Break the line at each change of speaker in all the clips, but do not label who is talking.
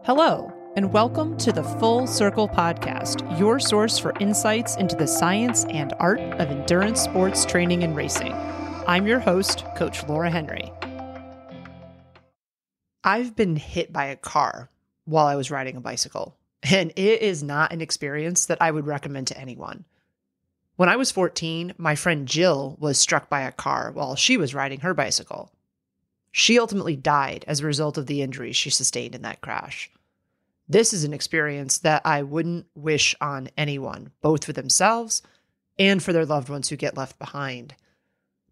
Hello, and welcome to the Full Circle Podcast, your source for insights into the science and art of endurance sports training and racing. I'm your host, Coach Laura Henry. I've been hit by a car while I was riding a bicycle, and it is not an experience that I would recommend to anyone. When I was 14, my friend Jill was struck by a car while she was riding her bicycle. She ultimately died as a result of the injuries she sustained in that crash. This is an experience that I wouldn't wish on anyone, both for themselves and for their loved ones who get left behind.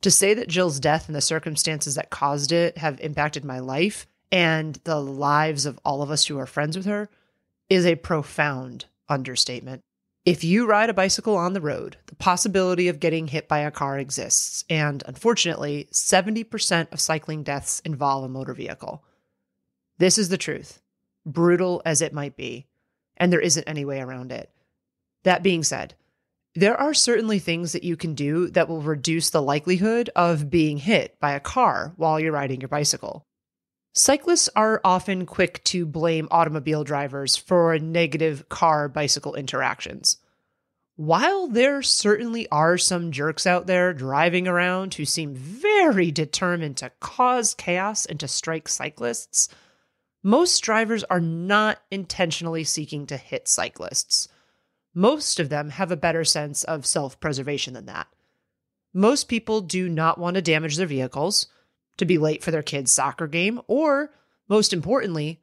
To say that Jill's death and the circumstances that caused it have impacted my life and the lives of all of us who are friends with her is a profound understatement. If you ride a bicycle on the road, the possibility of getting hit by a car exists, and unfortunately, 70% of cycling deaths involve a motor vehicle. This is the truth, brutal as it might be, and there isn't any way around it. That being said, there are certainly things that you can do that will reduce the likelihood of being hit by a car while you're riding your bicycle. Cyclists are often quick to blame automobile drivers for negative car-bicycle interactions. While there certainly are some jerks out there driving around who seem very determined to cause chaos and to strike cyclists, most drivers are not intentionally seeking to hit cyclists. Most of them have a better sense of self-preservation than that. Most people do not want to damage their vehicles, to be late for their kid's soccer game, or, most importantly,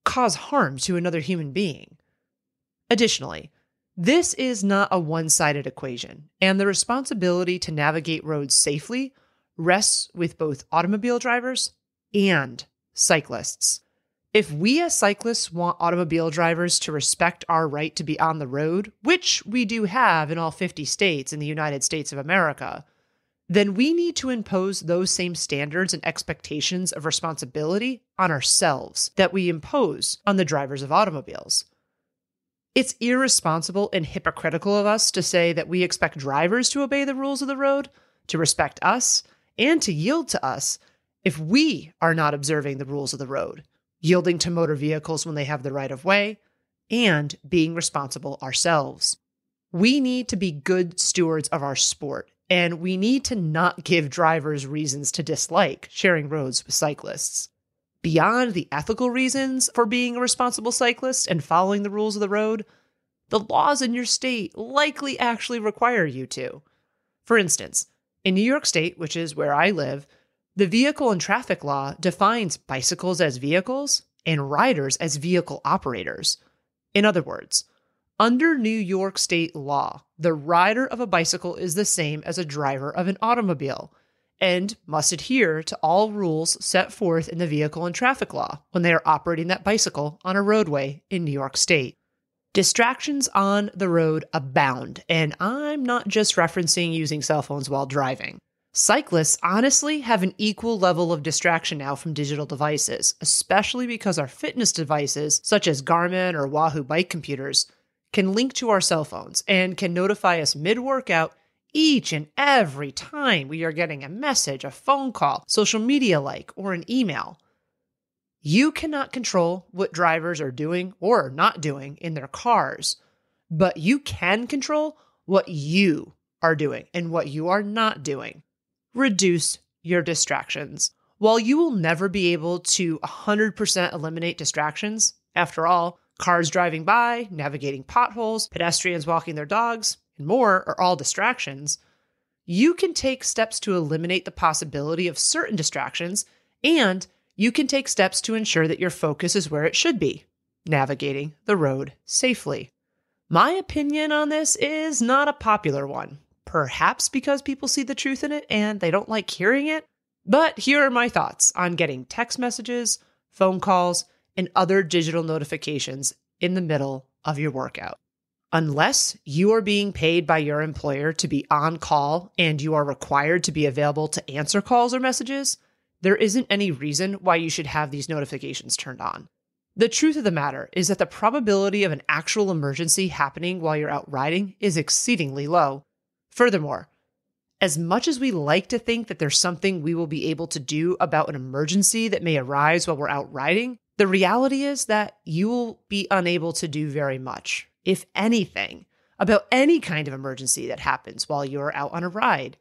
cause harm to another human being. Additionally, this is not a one-sided equation, and the responsibility to navigate roads safely rests with both automobile drivers and cyclists. If we as cyclists want automobile drivers to respect our right to be on the road, which we do have in all 50 states in the United States of America, then we need to impose those same standards and expectations of responsibility on ourselves that we impose on the drivers of automobiles. It's irresponsible and hypocritical of us to say that we expect drivers to obey the rules of the road, to respect us, and to yield to us if we are not observing the rules of the road, yielding to motor vehicles when they have the right of way, and being responsible ourselves. We need to be good stewards of our sport, and we need to not give drivers reasons to dislike sharing roads with cyclists. Beyond the ethical reasons for being a responsible cyclist and following the rules of the road, the laws in your state likely actually require you to. For instance, in New York State, which is where I live, the vehicle and traffic law defines bicycles as vehicles and riders as vehicle operators. In other words, under New York State law, the rider of a bicycle is the same as a driver of an automobile and must adhere to all rules set forth in the vehicle and traffic law when they are operating that bicycle on a roadway in New York State. Distractions on the road abound, and I'm not just referencing using cell phones while driving. Cyclists honestly have an equal level of distraction now from digital devices, especially because our fitness devices, such as Garmin or Wahoo bike computers, can link to our cell phones and can notify us mid-workout each and every time we are getting a message, a phone call, social media like, or an email. You cannot control what drivers are doing or not doing in their cars, but you can control what you are doing and what you are not doing. Reduce your distractions. While you will never be able to 100% eliminate distractions, after all, cars driving by, navigating potholes, pedestrians walking their dogs, and more are all distractions, you can take steps to eliminate the possibility of certain distractions, and you can take steps to ensure that your focus is where it should be, navigating the road safely. My opinion on this is not a popular one, perhaps because people see the truth in it and they don't like hearing it, but here are my thoughts on getting text messages, phone calls, and other digital notifications in the middle of your workout. Unless you are being paid by your employer to be on call and you are required to be available to answer calls or messages, there isn't any reason why you should have these notifications turned on. The truth of the matter is that the probability of an actual emergency happening while you're out riding is exceedingly low. Furthermore, as much as we like to think that there's something we will be able to do about an emergency that may arise while we're out riding, The reality is that you will be unable to do very much, if anything, about any kind of emergency that happens while you're out on a ride.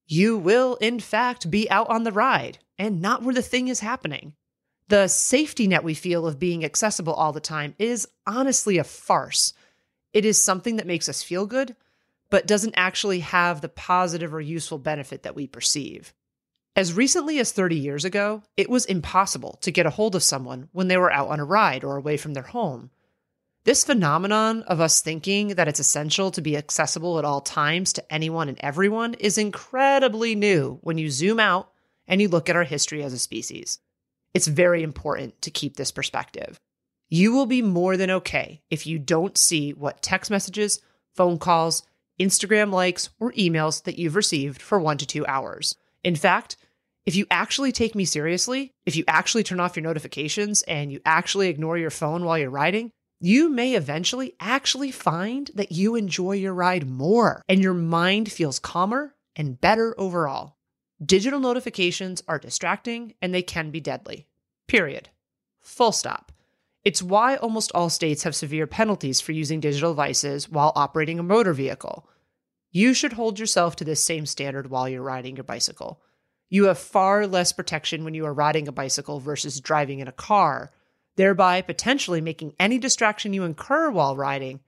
You will, in fact, be out on the ride and not where the thing is happening. The safety net we feel of being accessible all the time is honestly a farce. It is something that makes us feel good, but doesn't actually have the positive or useful benefit that we perceive. As recently as 30 years ago, it was impossible to get a hold of someone when they were out on a ride or away from their home. This phenomenon of us thinking that it's essential to be accessible at all times to anyone and everyone is incredibly new when you zoom out and you look at our history as a species. It's very important to keep this perspective. You will be more than okay if you don't see what text messages, phone calls, Instagram likes, or emails that you've received for 1 to 2 hours. In fact, if you actually take me seriously, if you actually turn off your notifications and you actually ignore your phone while you're riding, you may eventually actually find that you enjoy your ride more and your mind feels calmer and better overall. Digital notifications are distracting and they can be deadly. Period. Full stop. It's why almost all states have severe penalties for using digital devices while operating a motor vehicle. You should hold yourself to this same standard while you're riding your bicycle. You have far less protection when you are riding a bicycle versus driving in a car, thereby potentially making any distraction you incur while riding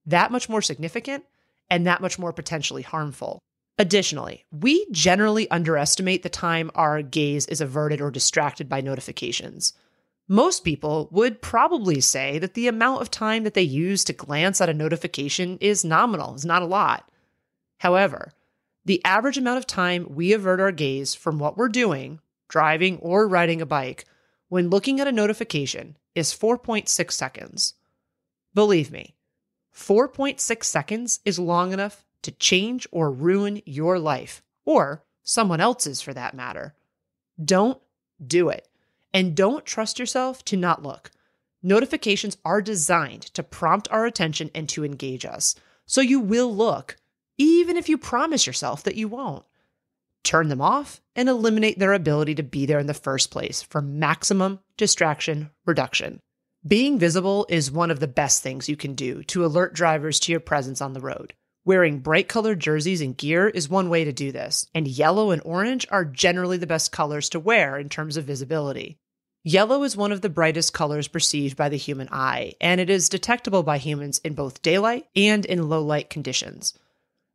that much more significant and that much more potentially harmful. Additionally, we generally underestimate the time our gaze is averted or distracted by notifications. Most people would probably say that the amount of time that they use to glance at a notification is nominal, is not a lot. However, the average amount of time we avert our gaze from what we're doing, driving or riding a bike, when looking at a notification is 4.6 seconds. Believe me, 4.6 seconds is long enough to change or ruin your life, or someone else's for that matter. Don't do it. And don't trust yourself to not look. Notifications are designed to prompt our attention and to engage us, so you will look, even if you promise yourself that you won't. Turn them off and eliminate their ability to be there in the first place for maximum distraction reduction. Being visible is one of the best things you can do to alert drivers to your presence on the road. Wearing bright colored jerseys and gear is one way to do this, and yellow and orange are generally the best colors to wear in terms of visibility. Yellow is one of the brightest colors perceived by the human eye, and it is detectable by humans in both daylight and in low light conditions.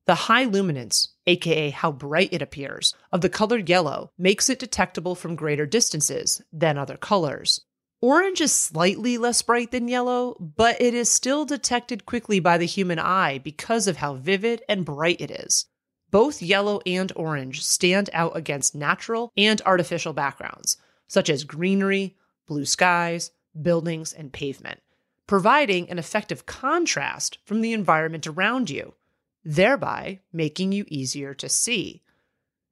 The high luminance, aka how bright it appears, of the colored yellow makes it detectable from greater distances than other colors. Orange is slightly less bright than yellow, but it is still detected quickly by the human eye because of how vivid and bright it is. Both yellow and orange stand out against natural and artificial backgrounds, such as greenery, blue skies, buildings, and pavement, providing an effective contrast from the environment around you, thereby making you easier to see.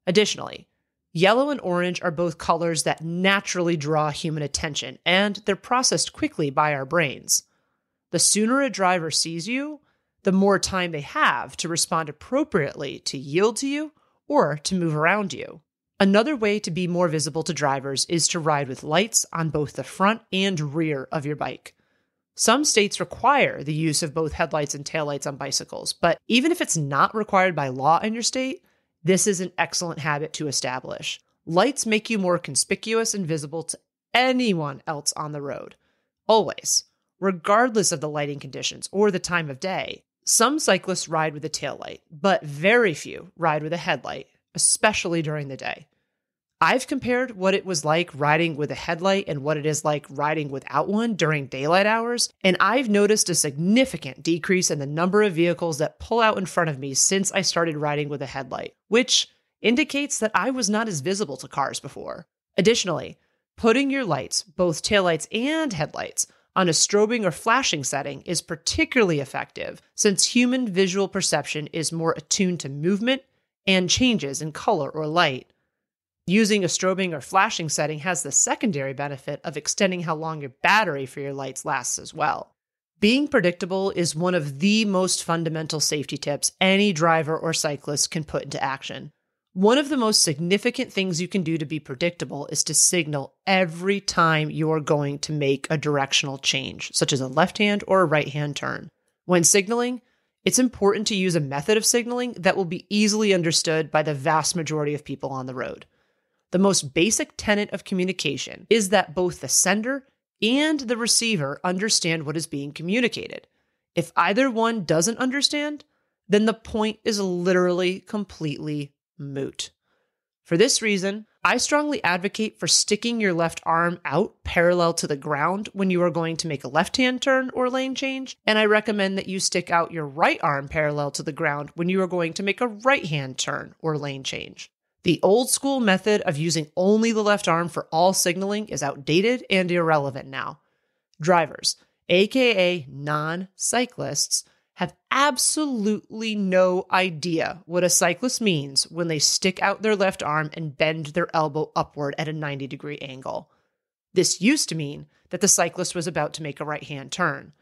Additionally, yellow and orange are both colors that naturally draw human attention, and they're processed quickly by our brains. The sooner a driver sees you, the more time they have to respond appropriately to yield to you or to move around you. Another way to be more visible to drivers is to ride with lights on both the front and rear of your bike. Some states require the use of both headlights and taillights on bicycles, but even if it's not required by law in your state, this is an excellent habit to establish. Lights make you more conspicuous and visible to anyone else on the road. Always, regardless of the lighting conditions or the time of day. Some cyclists ride with a taillight, but very few ride with a headlight, especially during the day. I've compared what it was like riding with a headlight and what it is like riding without one during daylight hours, and I've noticed a significant decrease in the number of vehicles that pull out in front of me since I started riding with a headlight, which indicates that I was not as visible to cars before. Additionally, putting your lights, both taillights and headlights, on a strobing or flashing setting is particularly effective since human visual perception is more attuned to movement and changes in color or light. Using a strobing or flashing setting has the secondary benefit of extending how long your battery for your lights lasts as well. Being predictable is one of the most fundamental safety tips any driver or cyclist can put into action. One of the most significant things you can do to be predictable is to signal every time you're going to make a directional change, such as a left-hand or a right-hand turn. When signaling, it's important to use a method of signaling that will be easily understood by the vast majority of people on the road. The most basic tenet of communication is that both the sender and the receiver understand what is being communicated. If either one doesn't understand, then the point is literally completely moot. For this reason, I strongly advocate for sticking your left arm out parallel to the ground when you are going to make a left-hand turn or lane change, and I recommend that you stick out your right arm parallel to the ground when you are going to make a right-hand turn or lane change. The old school method of using only the left arm for all signaling is outdated and irrelevant now. Drivers, aka non-cyclists, have absolutely no idea what a cyclist means when they stick out their left arm and bend their elbow upward at a 90-degree angle. This used to mean that the cyclist was about to make a right-hand turn.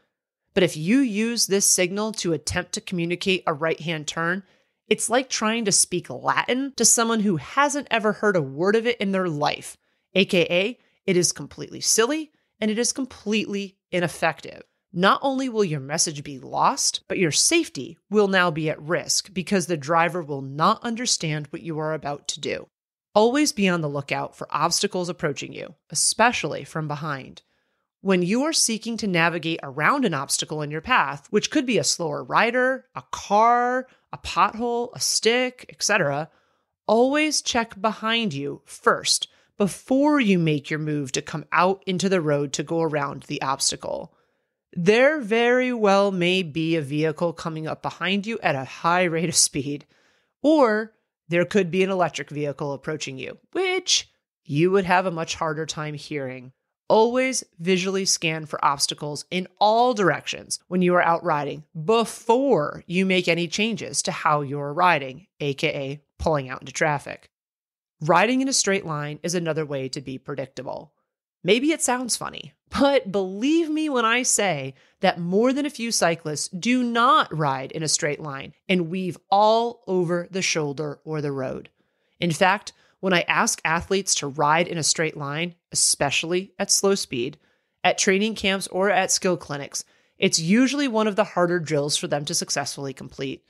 But if you use this signal to attempt to communicate a right-hand turn, it's like trying to speak Latin to someone who hasn't ever heard a word of it in their life, aka it is completely silly and it is completely ineffective. Not only will your message be lost, but your safety will now be at risk because the driver will not understand what you are about to do. Always be on the lookout for obstacles approaching you, especially from behind. When you are seeking to navigate around an obstacle in your path, which could be a slower rider, a car, a pothole, a stick, etc., always check behind you first before you make your move to come out into the road to go around the obstacle. There very well may be a vehicle coming up behind you at a high rate of speed, or there could be an electric vehicle approaching you, which you would have a much harder time hearing. Always visually scan for obstacles in all directions when you are out riding before you make any changes to how you're riding, aka pulling out into traffic. Riding in a straight line is another way to be predictable. Maybe it sounds funny, but believe me when I say that more than a few cyclists do not ride in a straight line and weave all over the shoulder or the road. In fact, when I ask athletes to ride in a straight line, especially at slow speed, at training camps or at skill clinics, it's usually one of the harder drills for them to successfully complete.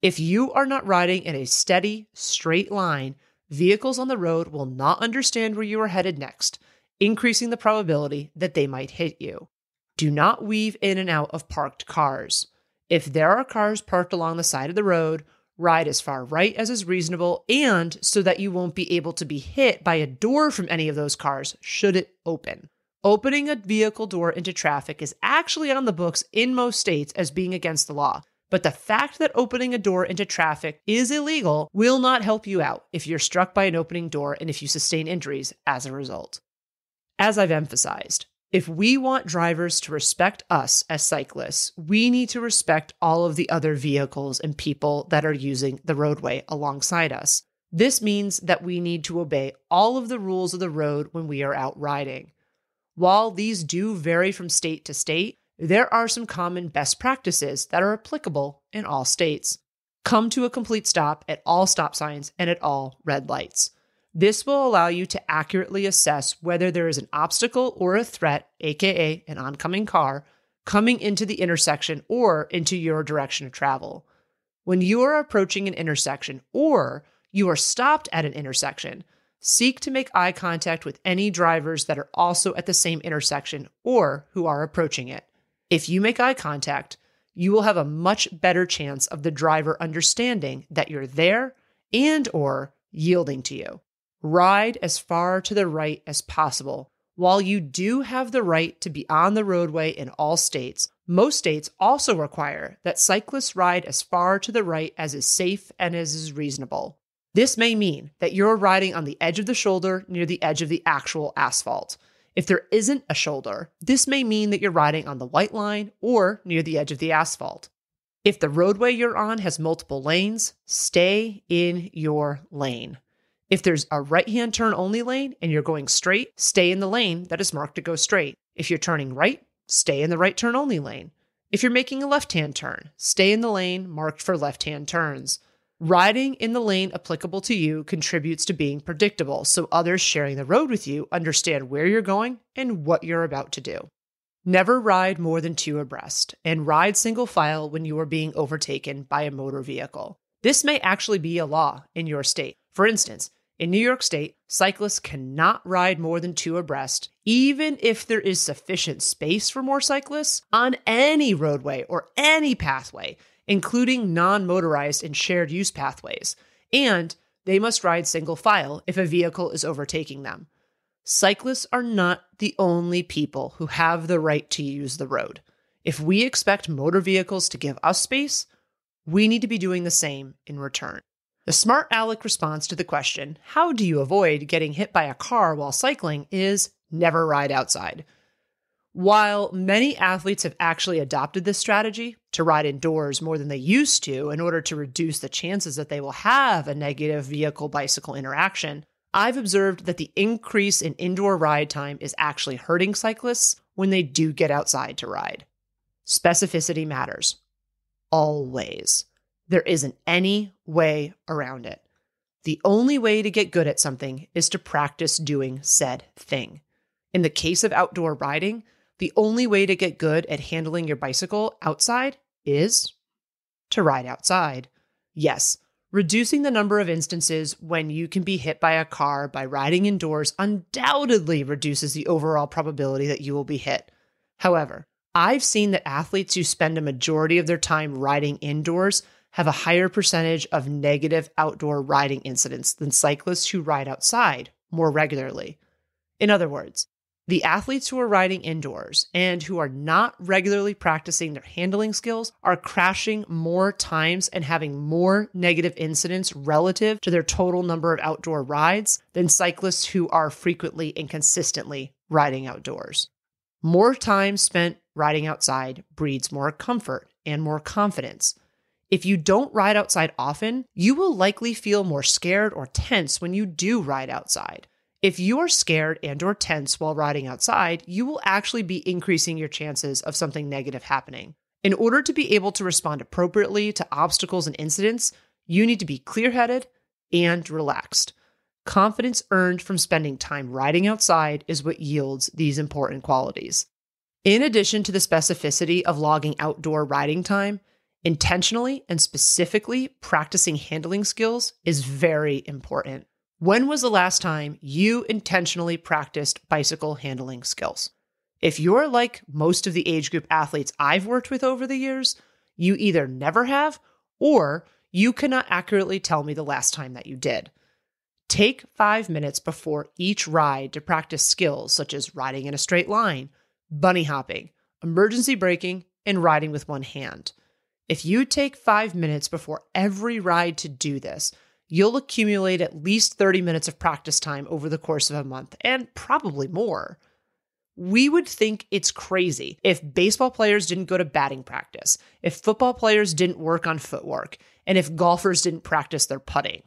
If you are not riding in a steady, straight line, vehicles on the road will not understand where you are headed next, increasing the probability that they might hit you. Do not weave in and out of parked cars. If there are cars parked along the side of the road, ride as far right as is reasonable and so that you won't be able to be hit by a door from any of those cars should it open. Opening a vehicle door into traffic is actually on the books in most states as being against the law. But the fact that opening a door into traffic is illegal will not help you out if you're struck by an opening door and if you sustain injuries as a result. As I've emphasized, if we want drivers to respect us as cyclists, we need to respect all of the other vehicles and people that are using the roadway alongside us. This means that we need to obey all of the rules of the road when we are out riding. While these do vary from state to state, there are some common best practices that are applicable in all states. Come to a complete stop at all stop signs and at all red lights. This will allow you to accurately assess whether there is an obstacle or a threat, aka an oncoming car, coming into the intersection or into your direction of travel. When you are approaching an intersection or you are stopped at an intersection, seek to make eye contact with any drivers that are also at the same intersection or who are approaching it. If you make eye contact, you will have a much better chance of the driver understanding that you're there and or yielding to you. Ride as far to the right as possible. While you do have the right to be on the roadway in all states, most states also require that cyclists ride as far to the right as is safe and as is reasonable. This may mean that you're riding on the edge of the shoulder near the edge of the actual asphalt. If there isn't a shoulder, this may mean that you're riding on the white line or near the edge of the asphalt. If the roadway you're on has multiple lanes, stay in your lane. If there's a right-hand turn only lane and you're going straight, stay in the lane that is marked to go straight. If you're turning right, stay in the right turn only lane. If you're making a left-hand turn, stay in the lane marked for left-hand turns. Riding in the lane applicable to you contributes to being predictable, so others sharing the road with you understand where you're going and what you're about to do. Never ride more than 2 abreast, and ride single file when you are being overtaken by a motor vehicle. This may actually be a law in your state. For instance, in New York State, cyclists cannot ride more than 2 abreast, even if there is sufficient space for more cyclists on any roadway or any pathway, including non-motorized and shared use pathways, and they must ride single file if a vehicle is overtaking them. Cyclists are not the only people who have the right to use the road. If we expect motor vehicles to give us space, we need to be doing the same in return. The smart aleck response to the question, how do you avoid getting hit by a car while cycling, is never ride outside. While many athletes have actually adopted this strategy to ride indoors more than they used to in order to reduce the chances that they will have a negative vehicle-bicycle interaction, I've observed that the increase in indoor ride time is actually hurting cyclists when they do get outside to ride. Specificity matters. Always. There isn't any way around it. The only way to get good at something is to practice doing said thing. In the case of outdoor riding, the only way to get good at handling your bicycle outside is to ride outside. Yes, reducing the number of instances when you can be hit by a car by riding indoors undoubtedly reduces the overall probability that you will be hit. However, I've seen that athletes who spend a majority of their time riding indoors have a higher percentage of negative outdoor riding incidents than cyclists who ride outside more regularly. In other words, the athletes who are riding indoors and who are not regularly practicing their handling skills are crashing more times and having more negative incidents relative to their total number of outdoor rides than cyclists who are frequently and consistently riding outdoors. More time spent riding outside breeds more comfort and more confidence. If you don't ride outside often, you will likely feel more scared or tense when you do ride outside. If you are scared and or tense while riding outside, you will actually be increasing your chances of something negative happening. In order to be able to respond appropriately to obstacles and incidents, you need to be clear-headed and relaxed. Confidence earned from spending time riding outside is what yields these important qualities. In addition to the specificity of logging outdoor riding time, intentionally and specifically practicing handling skills is very important. When was the last time you intentionally practiced bicycle handling skills? If you're like most of the age group athletes I've worked with over the years, you either never have or you cannot accurately tell me the last time that you did. Take 5 minutes before each ride to practice skills such as riding in a straight line, bunny hopping, emergency braking, and riding with one hand. If you take 5 minutes before every ride to do this, you'll accumulate at least 30 minutes of practice time over the course of a month, and probably more. We would think it's crazy if baseball players didn't go to batting practice, if football players didn't work on footwork, and if golfers didn't practice their putting.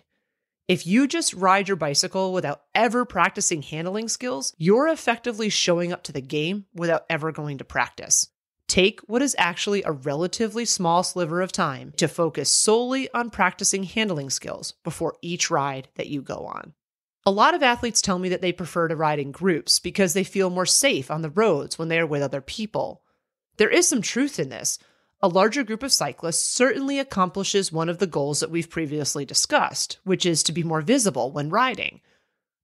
If you just ride your bicycle without ever practicing handling skills, you're effectively showing up to the game without ever going to practice. Take what is actually a relatively small sliver of time to focus solely on practicing handling skills before each ride that you go on. A lot of athletes tell me that they prefer to ride in groups because they feel more safe on the roads when they are with other people. There is some truth in this. A larger group of cyclists certainly accomplishes one of the goals that we've previously discussed, which is to be more visible when riding.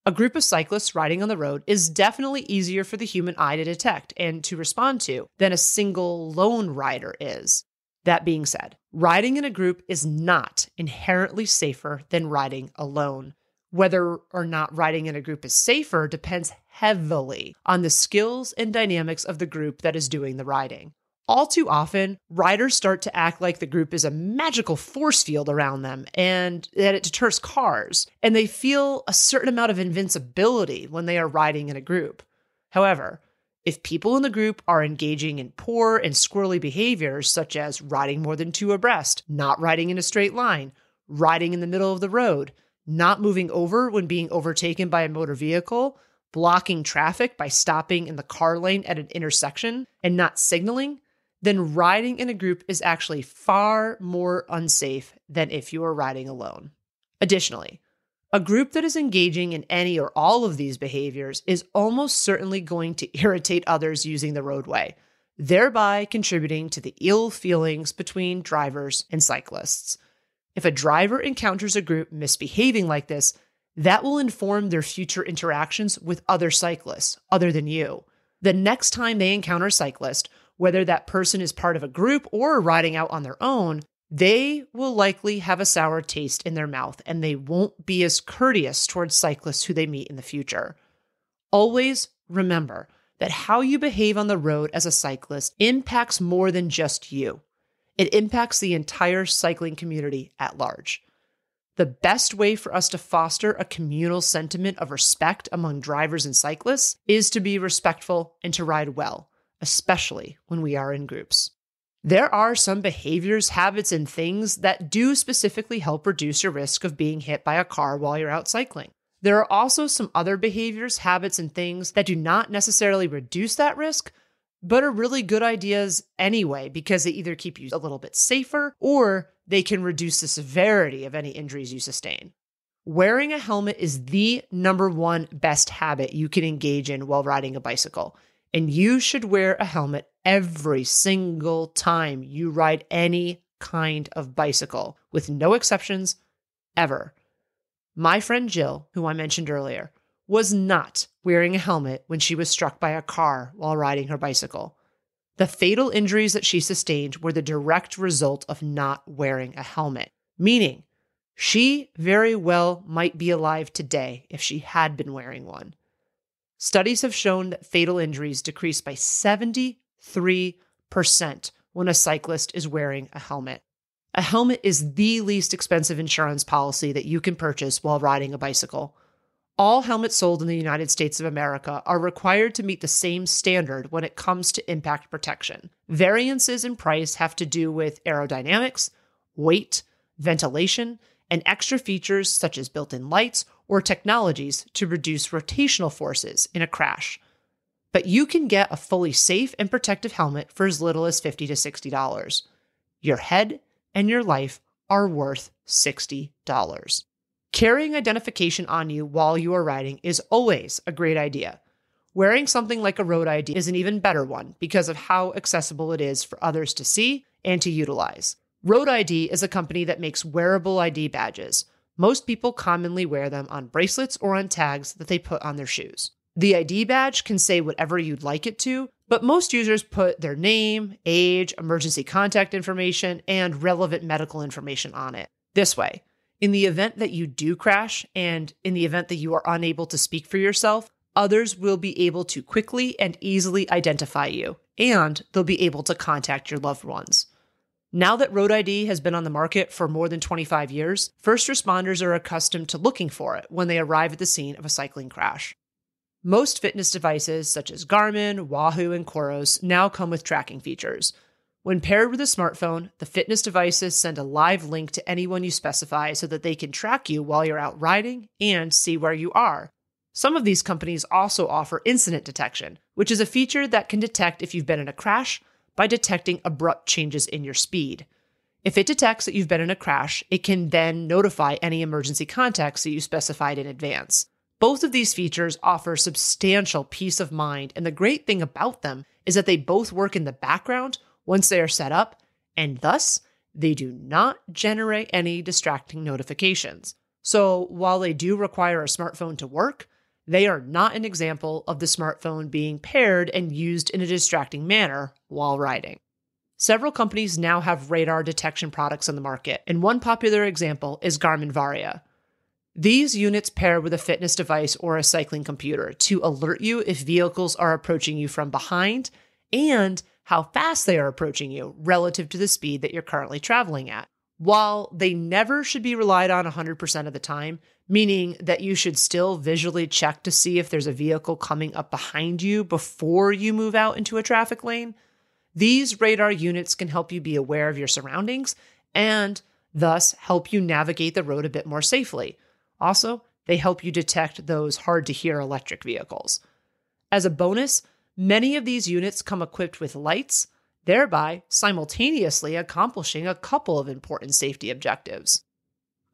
A group of cyclists riding on the road is definitely easier for the human eye to detect and to respond to than a single lone rider is. That being said, riding in a group is not inherently safer than riding alone. Whether or not riding in a group is safer depends heavily on the skills and dynamics of the group that is doing the riding. All too often, riders start to act like the group is a magical force field around them and that it deters cars, and they feel a certain amount of invincibility when they are riding in a group. However, if people in the group are engaging in poor and squirrely behaviors such as riding more than 2 abreast, not riding in a straight line, riding in the middle of the road, not moving over when being overtaken by a motor vehicle, blocking traffic by stopping in the car lane at an intersection, and not signaling, then riding in a group is actually far more unsafe than if you are riding alone. Additionally, a group that is engaging in any or all of these behaviors is almost certainly going to irritate others using the roadway, thereby contributing to the ill feelings between drivers and cyclists. If a driver encounters a group misbehaving like this, that will inform their future interactions with other cyclists other than you. The next time they encounter a cyclist, whether that person is part of a group or riding out on their own, they will likely have a sour taste in their mouth and they won't be as courteous towards cyclists who they meet in the future. Always remember that how you behave on the road as a cyclist impacts more than just you. It impacts the entire cycling community at large. The best way for us to foster a communal sentiment of respect among drivers and cyclists is to be respectful and to ride well, especially when we are in groups. There are some behaviors, habits, and things that do specifically help reduce your risk of being hit by a car while you're out cycling. There are also some other behaviors, habits, and things that do not necessarily reduce that risk, but are really good ideas anyway because they either keep you a little bit safer or they can reduce the severity of any injuries you sustain. Wearing a helmet is the number one best habit you can engage in while riding a bicycle, and you should wear a helmet every single time you ride any kind of bicycle, with no exceptions, ever. My friend Jill, who I mentioned earlier, was not wearing a helmet when she was struck by a car while riding her bicycle. The fatal injuries that she sustained were the direct result of not wearing a helmet, meaning she very well might be alive today if she had been wearing one. Studies have shown that fatal injuries decrease by 73% when a cyclist is wearing a helmet. A helmet is the least expensive insurance policy that you can purchase while riding a bicycle. All helmets sold in the United States of America are required to meet the same standard when it comes to impact protection. Variances in price have to do with aerodynamics, weight, ventilation, and extra features such as built-in lights or technologies to reduce rotational forces in a crash. But you can get a fully safe and protective helmet for as little as $50 to $60. Your head and your life are worth $60. Carrying identification on you while you are riding is always a great idea. Wearing something like a road ID is an even better one because of how accessible it is for others to see and to utilize. Road ID is a company that makes wearable ID badges. Most people commonly wear them on bracelets or on tags that they put on their shoes. The ID badge can say whatever you'd like it to, but most users put their name, age, emergency contact information, and relevant medical information on it. This way, in the event that you do crash and in the event that you are unable to speak for yourself, others will be able to quickly and easily identify you, and they'll be able to contact your loved ones. Now that Road ID has been on the market for more than 25 years, first responders are accustomed to looking for it when they arrive at the scene of a cycling crash. Most fitness devices such as Garmin, Wahoo, and Coros now come with tracking features. When paired with a smartphone, the fitness devices send a live link to anyone you specify so that they can track you while you're out riding and see where you are. Some of these companies also offer incident detection, which is a feature that can detect if you've been in a crash by detecting abrupt changes in your speed. If it detects that you've been in a crash, it can then notify any emergency contacts that you specified in advance. Both of these features offer substantial peace of mind, and the great thing about them is that they both work in the background once they are set up, and thus, they do not generate any distracting notifications. So while they do require a smartphone to work, they are not an example of the smartphone being paired and used in a distracting manner while riding. Several companies now have radar detection products on the market, and one popular example is Garmin Varia. These units pair with a fitness device or a cycling computer to alert you if vehicles are approaching you from behind and how fast they are approaching you relative to the speed that you're currently traveling at. While they never should be relied on 100% of the time, meaning that you should still visually check to see if there's a vehicle coming up behind you before you move out into a traffic lane, these radar units can help you be aware of your surroundings and thus help you navigate the road a bit more safely. Also, they help you detect those hard-to-hear electric vehicles. As a bonus, many of these units come equipped with lights thereby simultaneously accomplishing a couple of important safety objectives.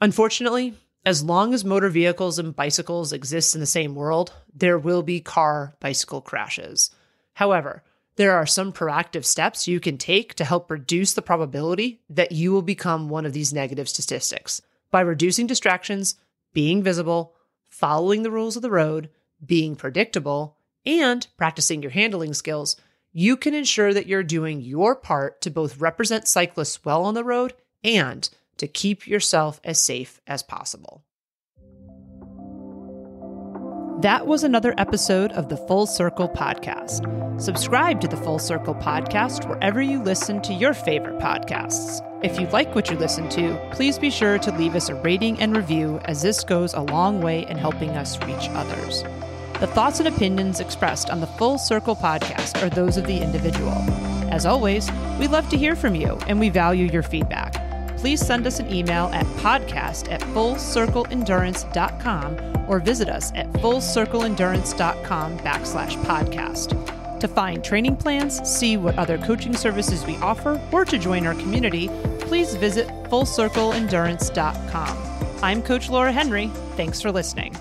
Unfortunately, as long as motor vehicles and bicycles exist in the same world, there will be car-bicycle crashes. However, there are some proactive steps you can take to help reduce the probability that you will become one of these negative statistics. By reducing distractions, being visible, following the rules of the road, being predictable, and practicing your handling skills, you can ensure that you're doing your part to both represent cyclists well on the road and to keep yourself as safe as possible. That was another episode of the Full Circle Podcast. Subscribe to the Full Circle Podcast wherever you listen to your favorite podcasts. If you like what you listen to, please be sure to leave us a rating and review, as this goes a long way in helping us reach others. The thoughts and opinions expressed on the Full Circle Podcast are those of the individual. As always, we love to hear from you and we value your feedback. Please send us an email at podcast@fullcircleendurance.com or visit us at fullcircleendurance.com/podcast. To find training plans, see what other coaching services we offer, or to join our community, please visit fullcircleendurance.com. I'm Coach Laura Henry. Thanks for listening.